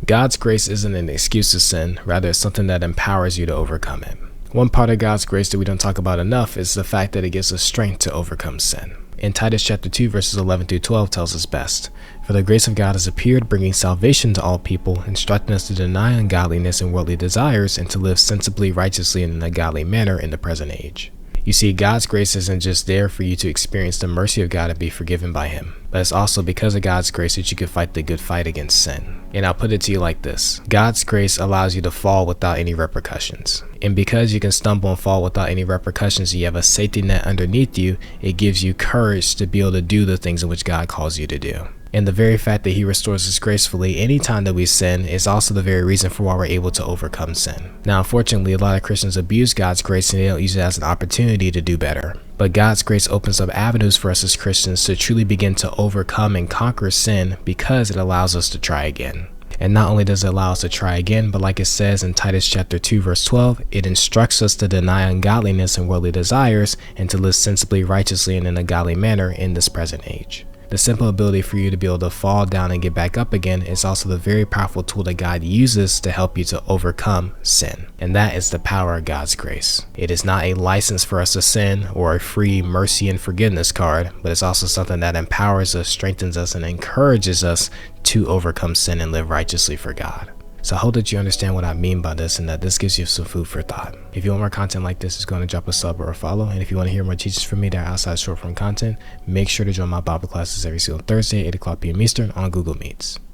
God's grace isn't an excuse to sin, rather it's something that empowers you to overcome it. One part of God's grace that we don't talk about enough is the fact that it gives us strength to overcome sin. In Titus chapter 2 verses 11 through 12 tells us best, "For the grace of God has appeared, bringing salvation to all people, instructing us to deny ungodliness and worldly desires, and to live sensibly, righteously, and in a godly manner in the present age." You see, God's grace isn't just there for you to experience the mercy of God and be forgiven by Him, but it's also because of God's grace that you can fight the good fight against sin. And I'll put it to you like this: God's grace allows you to fall without any repercussions. And because you can stumble and fall without any repercussions, and you have a safety net underneath you, it gives you courage to be able to do the things in which God calls you to do. And the very fact that He restores us gracefully anytime that we sin is also the very reason for why we're able to overcome sin. Now, unfortunately, a lot of Christians abuse God's grace and they don't use it as an opportunity to do better. But God's grace opens up avenues for us as Christians to truly begin to overcome and conquer sin because it allows us to try again. And not only does it allow us to try again, but like it says in Titus chapter 2 verse 12, it instructs us to deny ungodliness and worldly desires and to live sensibly, righteously, and in a godly manner in this present age. The simple ability for you to be able to fall down and get back up again is also the very powerful tool that God uses to help you to overcome sin. And that is the power of God's grace. It is not a license for us to sin or a free mercy and forgiveness card, but it's also something that empowers us, strengthens us, and encourages us to overcome sin and live righteously for God. So I hope that you understand what I mean by this and that this gives you some food for thought. If you want more content like this, just go and drop a sub or a follow. And if you want to hear more teachings from me that are outside short form content, make sure to join my Bible classes every single Thursday at 8 o'clock p.m. Eastern on Google Meets.